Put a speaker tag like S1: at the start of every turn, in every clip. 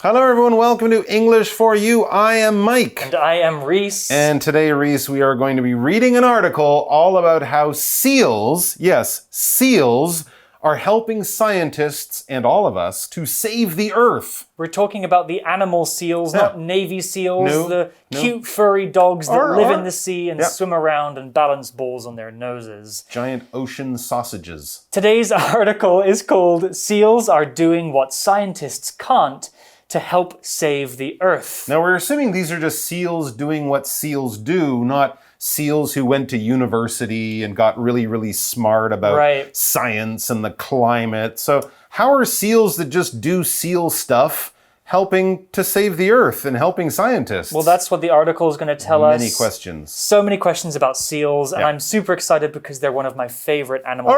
S1: Hello everyone, welcome to English for You. I am Mike.
S2: And I am Reese.
S1: And today, Reese, we are going to be reading an article all about how seals, yes, seals, are helping scientists and all of us to save the Earth.
S2: We're talking about the animal seals, not Navy seals, the cute furry dogs that live in the sea and swim around and balance balls on their noses.
S1: Giant ocean sausages.
S2: Today's article is called Seals Are Doing What Scientists Can't to Help Save the Earth.
S1: Now, we're assuming these are just seals doing what seals do, not seals who went to university and got really, really smart about science and the climate. So how are seals that just do seal stuff helping to save the Earth and helping scientists?
S2: Well, that's what the article is going to tell us.
S1: Many questions.
S2: So many questions about seals, and I'm super excited because they're one of my favorite animals.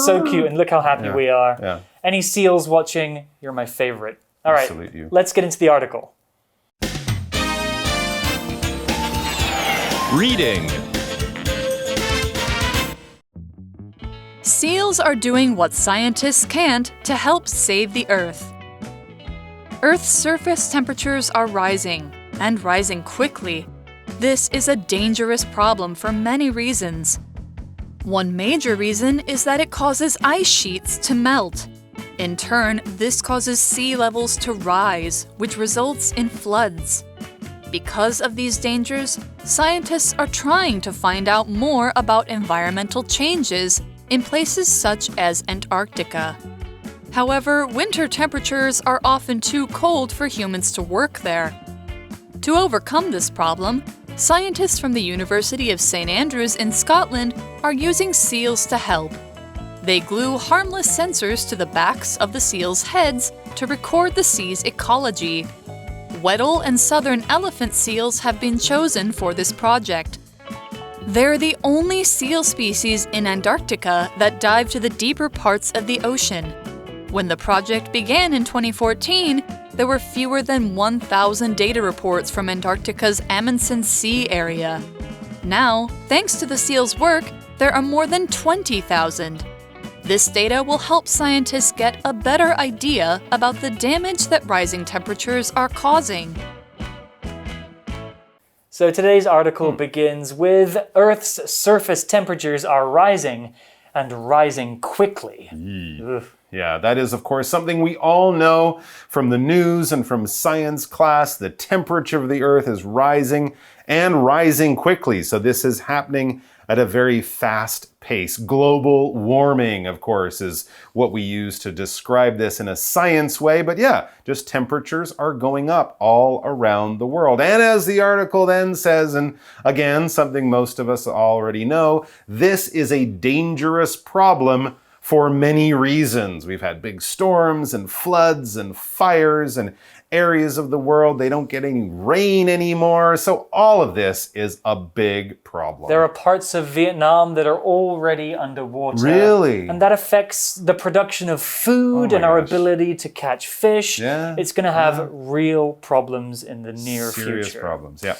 S2: So cute, and look how happy we are.
S1: Yeah.
S2: Any seals watching, you're my favorite. All right, let's get into the article.
S3: Reading.
S4: Seals are doing what scientists can't to help save the Earth. Earth's surface temperatures are rising, and rising quickly. This is a dangerous problem for many reasons. One major reason is that it causes ice sheets to melt. In turn, this causes sea levels to rise, which results in floods. Because of these dangers, scientists are trying to find out more about environmental changes in places such as Antarctica. However, winter temperatures are often too cold for humans to work there. To overcome this problem, scientists from the University of St. Andrews in Scotland are using seals to help. They glue harmless sensors to the backs of the seals' heads to record the sea's ecology. Weddell and southern elephant seals have been chosen for this project. They're the only seal species in Antarctica that dive to the deeper parts of the ocean. When the project began in 2014, there were fewer than 1,000 data reports from Antarctica's Amundsen Sea area. Now, thanks to the seals' work, there are more than 20,000. This data will help scientists get a better idea about the damage that rising temperatures are causing.
S2: So today's article begins with Earth's surface temperatures are rising and rising quickly.
S1: Yeah, that is, of course, something we all know from the news and from science class. The temperature of the Earth is rising and rising quickly. So this is happening at a very fast pace. Global warming, of course, is what we use to describe this in a science way. But yeah, just temperatures are going up all around the world. And as the article then says, and again, something most of us already know, this is a dangerous problem for many reasons. We've had big storms and floods and fires and areas of the world, they don't get any rain anymore. So all of this is a big problem.
S2: There are parts of Vietnam that are already underwater.
S1: Really?
S2: And that affects the production of food and our ability to catch fish.
S1: Yeah.
S2: It's going to have real problems in the near future.
S1: Serious problems, yeah.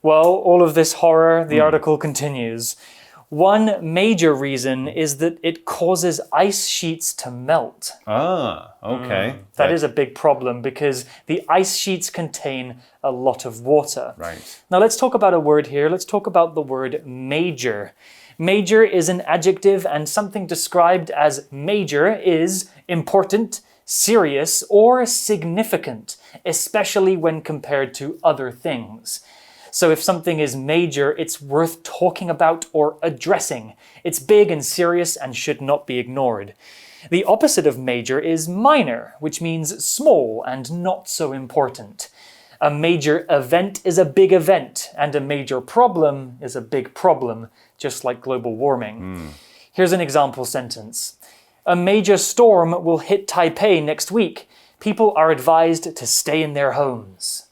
S2: Well, all of this horror, the article continues. One major reason is that it causes ice sheets to melt.
S1: Ah, okay.
S2: That is a big problem because the ice sheets contain a lot of water.
S1: Right.
S2: Now let's talk about a word here. Let's talk about the word major. Major is an adjective, and something described as major is important, serious, or significant, especially when compared to other things. So if something is major, it's worth talking about or addressing. It's big and serious and should not be ignored. The opposite of major is minor, which means small and not so important. A major event is a big event, and a major problem is a big problem, just like global warming. Here's an example sentence. A major storm will hit Taipei next week. People are advised to stay in their homes.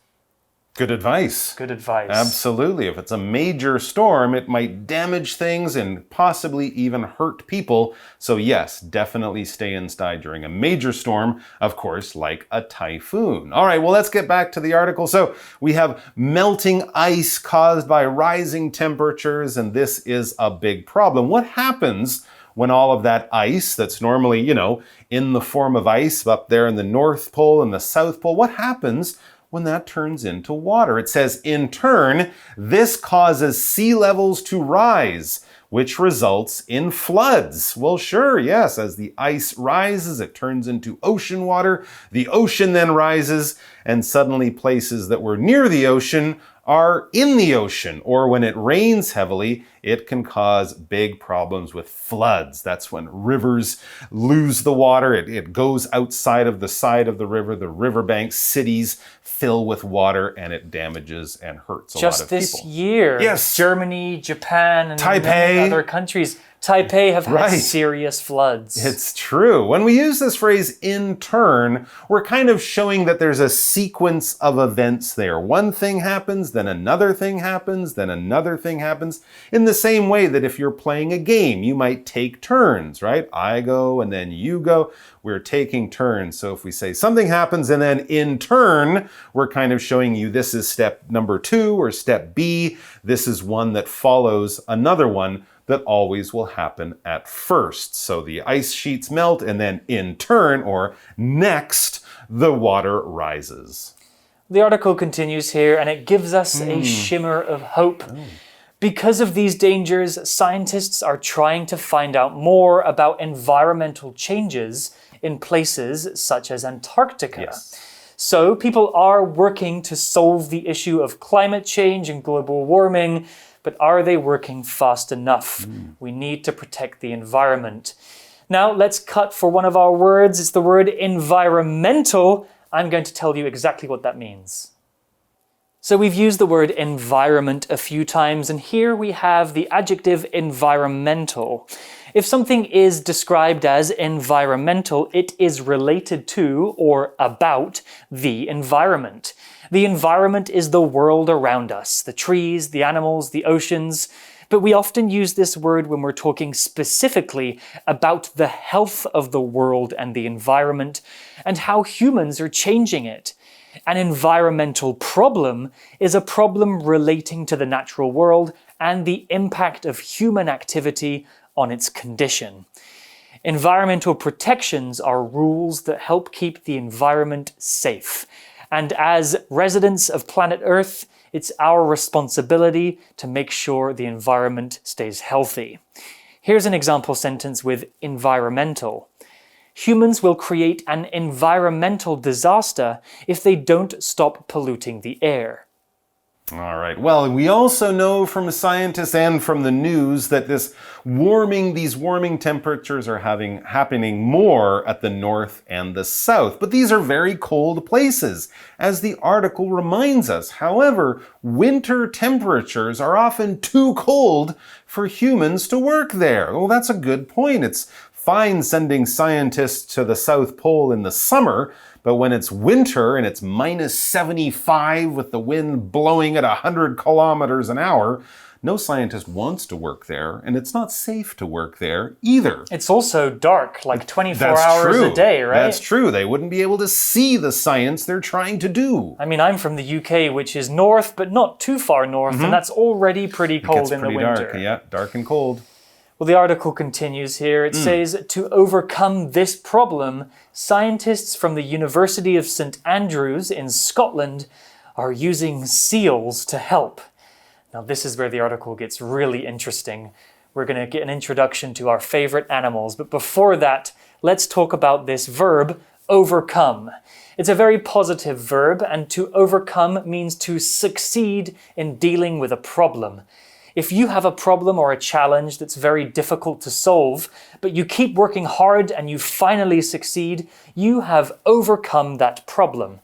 S1: Good advice.
S2: Good advice.
S1: Absolutely. If it's a major storm, it might damage things and possibly even hurt people. So yes, definitely stay inside during a major storm, of course, like a typhoon. All right, well, let's get back to the article. So we have melting ice caused by rising temperatures, and this is a big problem. What happens when all of that ice that's normally, in the form of ice up there in the North Pole and the South Pole, what happens when that turns into water? It says, in turn, this causes sea levels to rise, which results in floods. Well, sure, yes, as the ice rises, it turns into ocean water. The ocean then rises, and suddenly places that were near the ocean are in the ocean. Or when it rains heavily, it can cause big problems with floods. That's when rivers lose the water. It goes outside of the side of the riverbanks, cities fill with water, and it damages and hurts a lot of people.
S2: Just this year,
S1: yes.
S2: Germany, Japan, and
S1: Taipei.
S2: many other countries, Taipei have had serious floods.
S1: It's true. When we use this phrase in turn, we're kind of showing that there's a sequence of events there. One thing happens, then another thing happens, then another thing happens. In the same way that if you're playing a game, you might take turns, right? I go and then you go. We're taking turns. So if we say something happens and then in turn, we're kind of showing you this is step number 2 or step B. This is one that follows another one that always will happen at first. So the ice sheets melt and then in turn or next, the water rises.
S2: The article continues here and it gives us a shimmer of hope. Because of these dangers, scientists are trying to find out more about environmental changes in places such as Antarctica.
S1: Yes.
S2: So people are working to solve the issue of climate change and global warming, but are they working fast enough? We need to protect the environment. Now let's cut for one of our words. It's the word environmental. I'm going to tell you exactly what that means. So we've used the word environment a few times, and here we have the adjective environmental. If something is described as environmental, it is related to or about the environment. The environment is the world around us, the trees, the animals, the oceans. But we often use this word when we're talking specifically about the health of the world and the environment and how humans are changing it. An environmental problem is a problem relating to the natural world and the impact of human activity on its condition. Environmental protections are rules that help keep the environment safe. And as residents of planet Earth, it's our responsibility to make sure the environment stays healthy. Here's an example sentence with environmental. Humans will create an environmental disaster if they don't stop polluting the air.
S1: All right. Well, we also know from scientists and from the news that these warming temperatures are happening more at the north and the south. But these are very cold places, as the article reminds us. However, winter temperatures are often too cold for humans to work there. Well, that's a good point. It's fine sending scientists to the South Pole in the summer, but when it's winter and it's minus 75 with the wind blowing at 100 kilometers an hour, no scientist wants to work there, and it's not safe to work there either.
S2: It's also dark, like 24 hours a day, right?
S1: That's true. They wouldn't be able to see the science they're trying to do.
S2: I mean, I'm from the UK, which is north, but not too far north, and that's already pretty cold in the winter.
S1: Dark, yeah, dark and cold.
S2: Well, the article continues here. It says, to overcome this problem, scientists from the University of St Andrews in Scotland are using seals to help. Now, this is where the article gets really interesting. We're going to get an introduction to our favorite animals. But before that, let's talk about this verb, overcome. It's a very positive verb, and to overcome means to succeed in dealing with a problem. If you have a problem or a challenge that's very difficult to solve, but you keep working hard and you finally succeed, you have overcome that problem.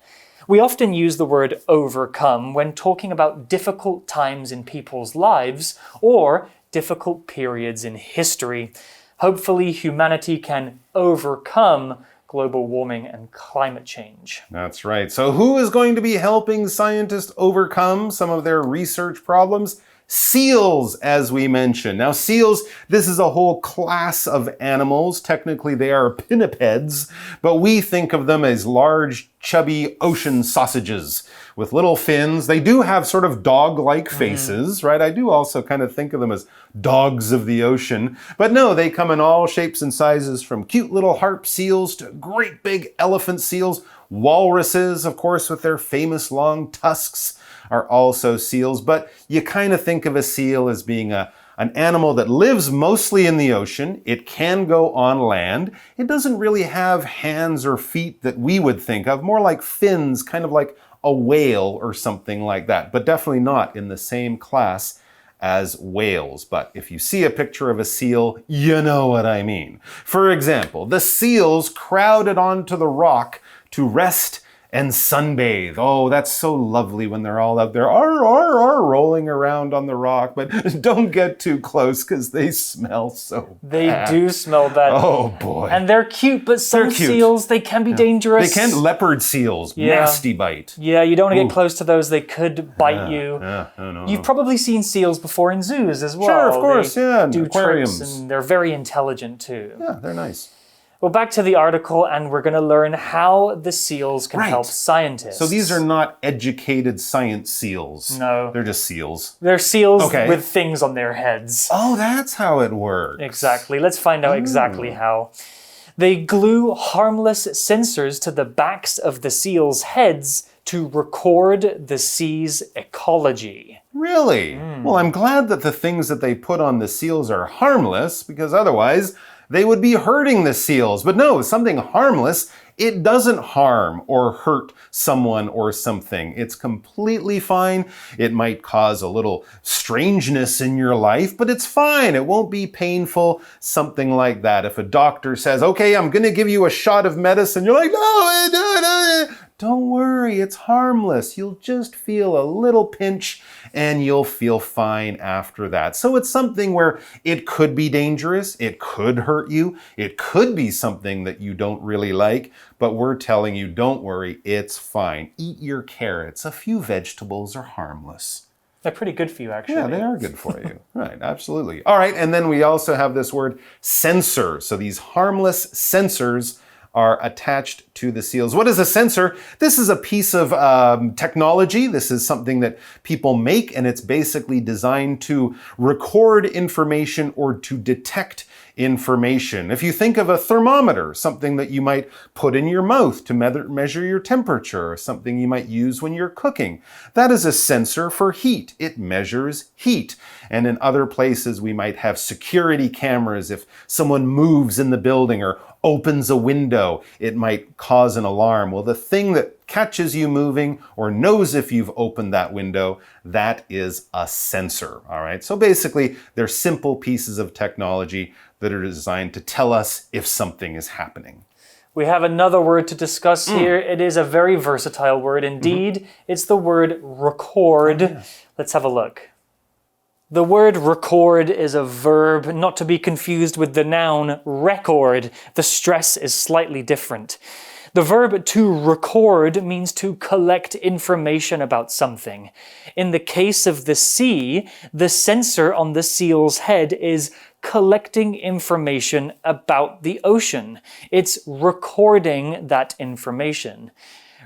S2: We often use the word overcome when talking about difficult times in people's lives or difficult periods in history. Hopefully, humanity can overcome global warming and climate change.
S1: That's right. So who is going to be helping scientists overcome some of their research problems? Seals, as we mentioned. Now, seals, this is a whole class of animals. Technically, they are pinnipeds, but we think of them as large, chubby ocean sausages with little fins. They do have sort of dog-like faces, right? I do also kind of think of them as dogs of the ocean. But no, they come in all shapes and sizes, from cute little harp seals to great big elephant seals. Walruses, of course, with their famous long tusks, are also seals, but you kind of think of a seal as being an animal that lives mostly in the ocean. It can go on land. It doesn't really have hands or feet that we would think of, more like fins, kind of like a whale or something like that, but definitely not in the same class as whales. But if you see a picture of a seal, you know what I mean. For example, the seals crowded onto the rock to rest and sunbathe. Oh, that's so lovely when they're all out there rolling around on the rock, but don't get too close because they smell so bad.
S2: They do smell bad.
S1: Oh boy.
S2: And they're cute, but some seals, they can be dangerous.
S1: They can. Leopard seals, nasty bite.
S2: Yeah, you don't want to get close to those. They could bite you.
S1: No.
S2: You've probably seen seals before in zoos as well.
S1: Sure, of course,
S2: they do
S1: aquariums.
S2: Tricks, and they're very intelligent too.
S1: Yeah, they're nice.
S2: Well, back to the article, and we're going to learn how the seals can help scientists.
S1: So these are not educated science seals.
S2: No.
S1: They're just seals.
S2: They're seals with things on their heads.
S1: Oh, that's how it works.
S2: Exactly. Let's find out exactly how. They glue harmless sensors to the backs of the seals' heads to record the sea's ecology.
S1: Really? Well, I'm glad that the things that they put on the seals are harmless, because otherwise they would be hurting the seals. But no, something harmless, it doesn't harm or hurt someone or something. It's completely fine. It might cause a little strangeness in your life, but it's fine. It won't be painful, something like that. If a doctor says, okay, I'm going to give you a shot of medicine, you're like, no. Don't worry, it's harmless. You'll just feel a little pinch and you'll feel fine after that. So it's something where it could be dangerous, it could hurt you, it could be something that you don't really like, but we're telling you, don't worry, it's fine. Eat your carrots. A few vegetables are harmless.
S2: They're pretty good for you, actually.
S1: Yeah, they are good for you. Right, absolutely. All right, and then we also have this word sensor. So these harmless sensors are attached to the seals. What is a sensor? This is a piece of technology. This is something that people make, and it's basically designed to record information or to detect information. If you think of a thermometer, something that you might put in your mouth to measure your temperature, or something you might use when you're cooking, that is a sensor for heat. It measures heat. And in other places, we might have security cameras. If someone moves in the building or opens a window, it might cause an alarm. Well, the thing that catches you moving or knows if you've opened that window, that is a sensor. All right. So basically, they're simple pieces of technology that are designed to tell us if something is happening.
S2: We have another word to discuss here. It is a very versatile word indeed. It's the word record. Let's have a look. The word record is a verb, not to be confused with the noun record. The stress is slightly different. The verb to record means to collect information about something. In the case of the sea, the sensor on the seal's head is collecting information about the ocean. It's recording that information.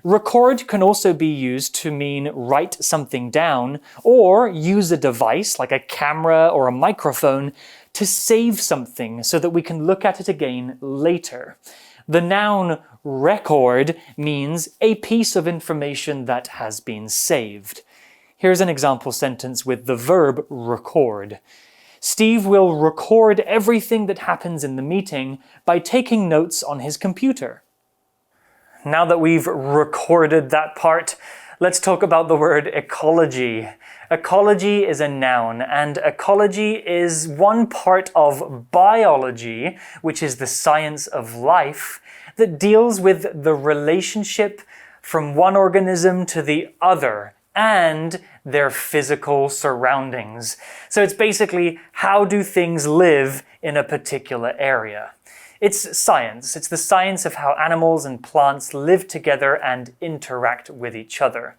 S2: Record can also be used to mean write something down or use a device like a camera or a microphone to save something so that we can look at it again later. The noun record means a piece of information that has been saved. Here's an example sentence with the verb record. Steve will record everything that happens in the meeting by taking notes on his computer. Now that we've recorded that part, let's talk about the word ecology. Ecology is a noun, and ecology is one part of biology, which is the science of life, that deals with the relationship from one organism to the other and their physical surroundings. So it's basically, how do things live in a particular area? It's science. It's the science of how animals and plants live together and interact with each other.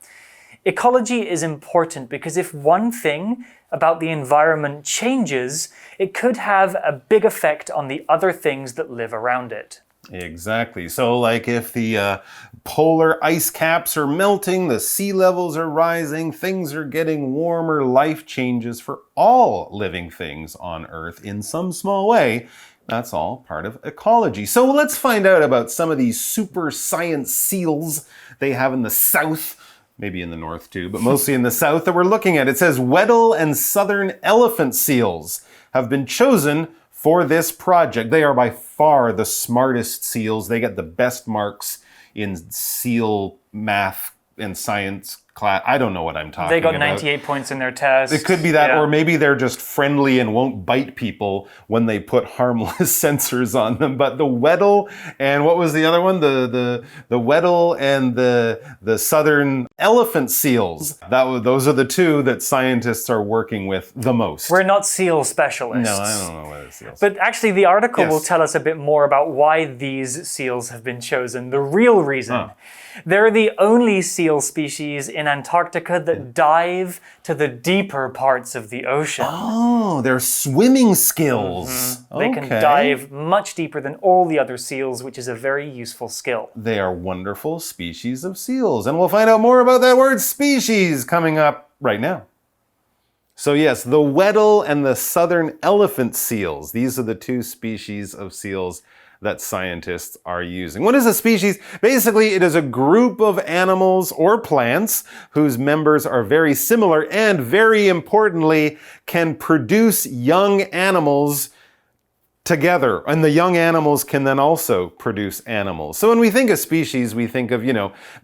S2: Ecology is important because if one thing about the environment changes, it could have a big effect on the other things that live around it.
S1: Exactly. So like if the polar ice caps are melting, the sea levels are rising, things are getting warmer, life changes for all living things on Earth in some small way. That's all part of ecology. So let's find out about some of these super science seals they have in the south, maybe in the north too, but mostly in the south that we're looking at. It says Weddell and southern elephant seals have been chosen for this project. They are by far the smartest seals. They get the best marks in seal math and science class. I don't know what I'm talking about.
S2: They got 98 points in their test.
S1: It could be that, or maybe they're just friendly and won't bite people when they put harmless sensors on them. But the Weddell and what was the other one? The Weddell and the southern elephant seals. Those are the two that scientists are working with the most.
S2: We're not seal specialists.
S1: No, I don't know what it's seals.
S2: But actually, the article will tell us a bit more about why these seals have been chosen. The real reason. They're the only seal species in Antarctica that dive to the deeper parts of the ocean.
S1: Oh, their swimming skills.
S2: They can dive much deeper than all the other seals, which is a very useful skill.
S1: They are wonderful species of seals. And we'll find out more about that word species coming up right now. So yes, the Weddell and the southern elephant seals. These are the two species of seals that scientists are using. What is a species? Basically, it is a group of animals or plants whose members are very similar and, very importantly, can produce young animals together. And the young animals can then also produce animals. So when we think of species, we think of,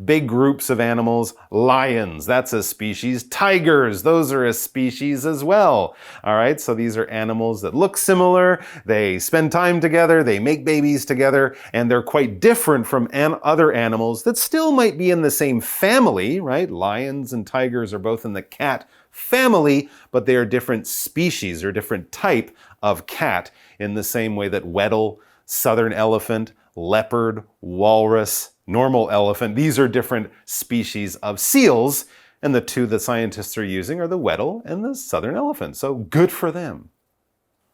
S1: big groups of animals. Lions, that's a species. Tigers, those are a species as well. All right, so these are animals that look similar. They spend time together. They make babies together. And they're quite different from other animals that still might be in the same family, right? Lions and tigers are both in the cat family, but they are different species or different type of cat, in the same way that Weddell, southern elephant, leopard, walrus, normal elephant, these are different species of seals, and the two that scientists are using are the Weddell and the southern elephant, so good for them.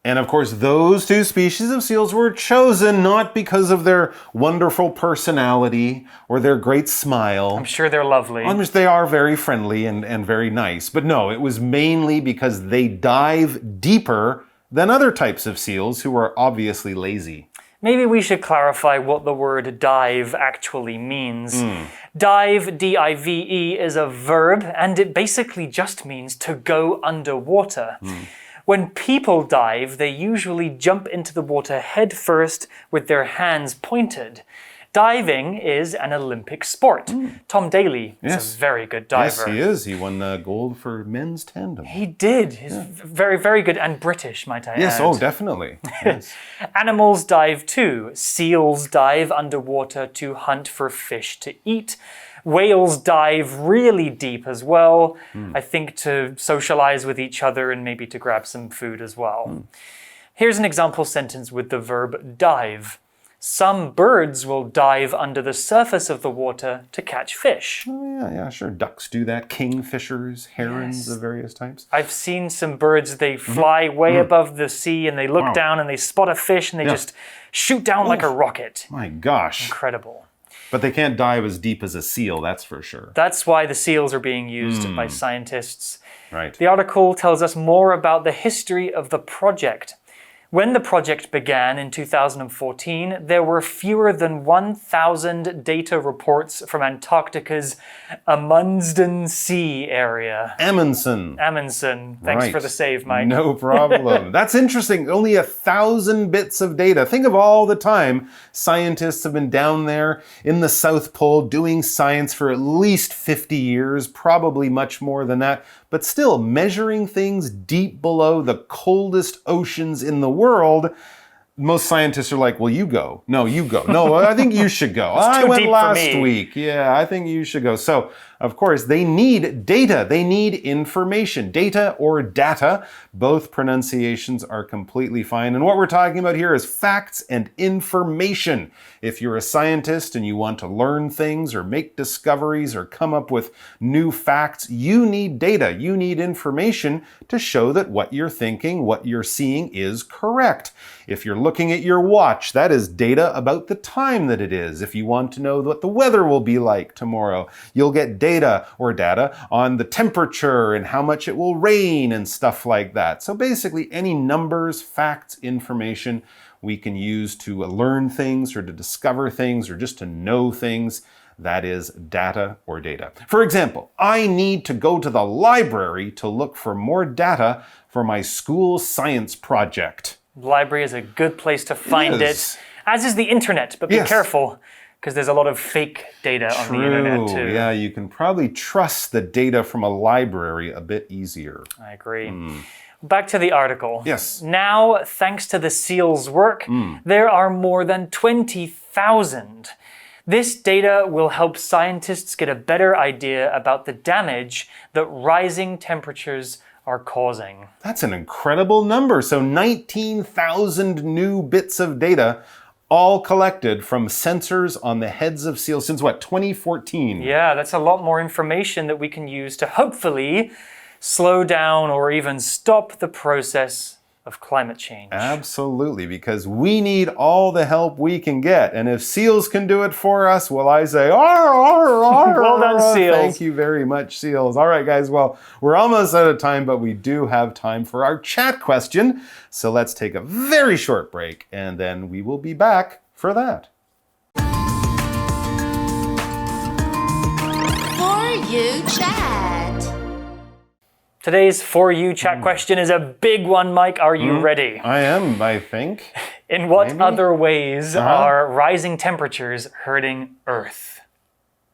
S1: And of course, those two species of seals were chosen not because of their wonderful personality or their great smile.
S2: I'm sure they're lovely.
S1: They are very friendly and very nice, but no, it was mainly because they dive deeper than other types of seals who are obviously lazy.
S2: Maybe we should clarify what the word dive actually means. Dive, D-I-V-E, is a verb, and it basically just means to go underwater. When people dive, they usually jump into the water head first with their hands pointed. Diving is an Olympic sport. Tom Daley is a very good diver.
S1: Yes, he is. He won gold for men's tandem.
S2: He did. He's very, very good and British, might I add.
S1: Yes, oh, definitely. Yes.
S2: Animals dive too. Seals dive underwater to hunt for fish to eat. Whales dive really deep as well, I think to socialize with each other and maybe to grab some food as well. Here's an example sentence with the verb dive. Some birds will dive under the surface of the water to catch fish.
S1: Oh, yeah, sure. Ducks do that. Kingfishers, herons of various types.
S2: I've seen some birds, they fly way above the sea and they look down and they spot a fish and they just shoot down like a rocket.
S1: My gosh.
S2: Incredible.
S1: But they can't dive as deep as a seal, that's for sure.
S2: That's why the seals are being used by scientists.
S1: Right.
S2: The article tells us more about the history of the project. When the project began in 2014, there were fewer than 1,000 data reports from Antarctica's Amundsen Sea area.
S1: Amundsen.
S2: Thanks for the save, Mike.
S1: No problem. That's interesting. Only 1,000 bits of data. Think of all the time scientists have been down there in the South Pole doing science for at least 50 years, probably much more than that. But still, measuring things deep below the coldest oceans in the world, most scientists are like, well, you go. No, you go. No, I think you should go. I went last week. Yeah, I think you should go. So Of course, they need data. They need information. Data or data, both pronunciations are completely fine. And what we're talking about here is facts and information. If you're a scientist and you want to learn things or make discoveries or come up with new facts, you need data. You need information to show that what you're thinking, what you're seeing is correct. If you're looking at your watch, that is data about the time that it is. If you want to know what the weather will be like tomorrow, you'll get data or data on the temperature and how much it will rain and stuff like that. So basically, any numbers, facts, information we can use to learn things or to discover things or just to know things. That is data or data. For example, I need to go to the library to look for more data for my school science project.
S2: Library is a good place to find it, as is the internet, but be careful because there's a lot of fake data on the internet too.
S1: Yeah, you can probably trust the data from a library a bit easier.
S2: I agree. Back to the article.
S1: Yes.
S2: Now, thanks to the seal's work, there are more than 20,000. This data will help scientists get a better idea about the damage that rising temperatures are causing.
S1: That's an incredible number. So 19,000 new bits of data all collected from sensors on the heads of seals since what, 2014?
S2: Yeah, that's a lot more information that we can use to hopefully slow down or even stop the process of climate change.
S1: Absolutely, because we need all the help we can get. And if seals can do it for us, well, I say,
S2: well done, seals.
S1: Thank you very much, seals. All right, guys, well, we're almost out of time, but we do have time for our chat question. So let's take a very short break, and then we will be back for that.
S3: For You Chat.
S2: Today's For You chat question is a big one, Mike. Are you ready?
S1: I am, I think.
S2: In what other ways are rising temperatures hurting Earth?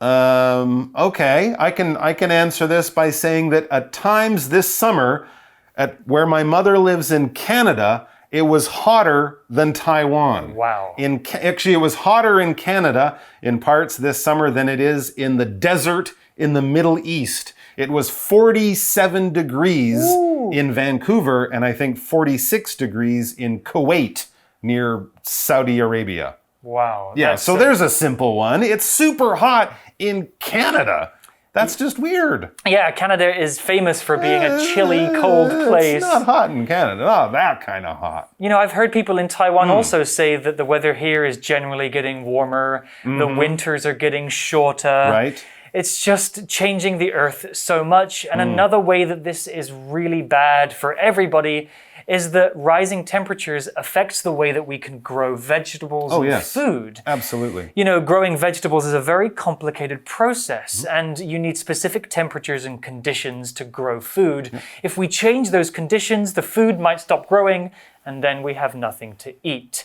S1: Okay, I can answer this by saying that at times this summer, at where my mother lives in Canada, it was hotter than Taiwan.
S2: Wow.
S1: Actually, it was hotter in Canada in parts this summer than it is in the desert in the Middle East. It was 47 degrees in Vancouver and I think 46 degrees in Kuwait near Saudi Arabia.
S2: Wow.
S1: Yeah, so there's a simple one. It's super hot in Canada. That's just weird.
S2: Yeah, Canada is famous for being a chilly, cold place.
S1: It's not hot in Canada. Not that kind of hot.
S2: You know, I've heard people in Taiwan also say that the weather here is generally getting warmer. The winters are getting shorter.
S1: Right.
S2: It's just changing the earth so much. And another way that this is really bad for everybody is that rising temperatures affects the way that we can grow vegetables and food.
S1: Absolutely.
S2: You know, growing vegetables is a very complicated process and you need specific temperatures and conditions to grow food. If we change those conditions, the food might stop growing and then we have nothing to eat.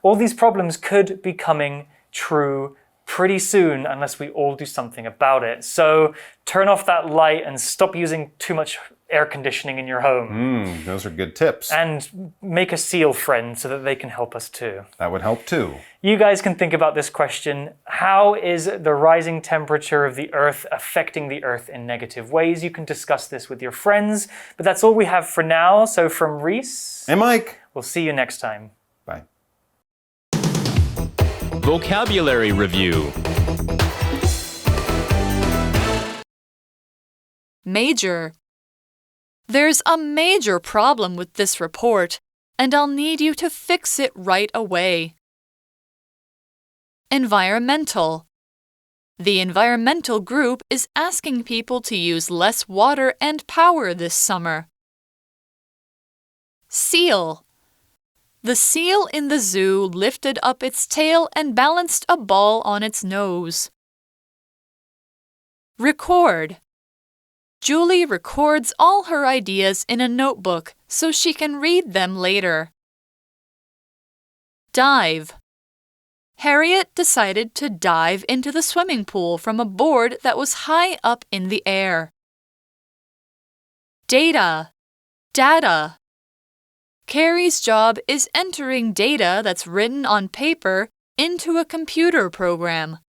S2: All these problems could be coming true pretty soon unless we all do something about it. So turn off that light and stop using too much air conditioning in your home.
S1: Those are good tips.
S2: And make a seal friend so that they can help us too.
S1: That would help too.
S2: You guys can think about this question. How is the rising temperature of the Earth affecting the Earth in negative ways? You can discuss this with your friends, but that's all we have for now. So from Reese
S1: and Mike,
S2: we'll see you next time.
S1: Bye.
S5: Vocabulary Review.
S4: Major. There's a major problem with this report, and I'll need you to fix it right away. Environmental. The environmental group is asking people to use less water and power this summer. Seal. The seal in the zoo lifted up its tail and balanced a ball on its nose. Record. Julie records all her ideas in a notebook so she can read them later. Dive. Harriet decided to dive into the swimming pool from a board that was high up in the air. Data. Data. Carrie's job is entering data that's written on paper into a computer program.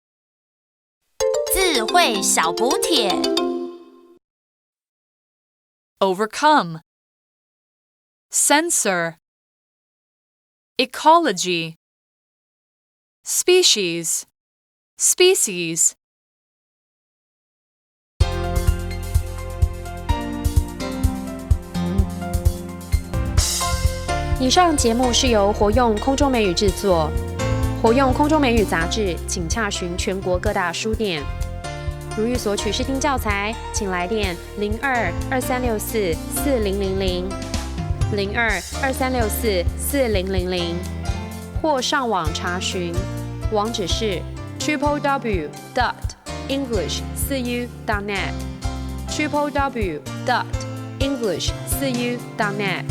S3: 智慧小补帖
S4: overcome, censor, ecology, species, species.
S6: 以上节目是由活用空中美语制作，活用空中美语杂志，请洽询全国各大书店。如欲索取试听教材，请来电02-2364-4000 02-2364-4000，或上网查询，网址是 www.english4u.net www.english4u.net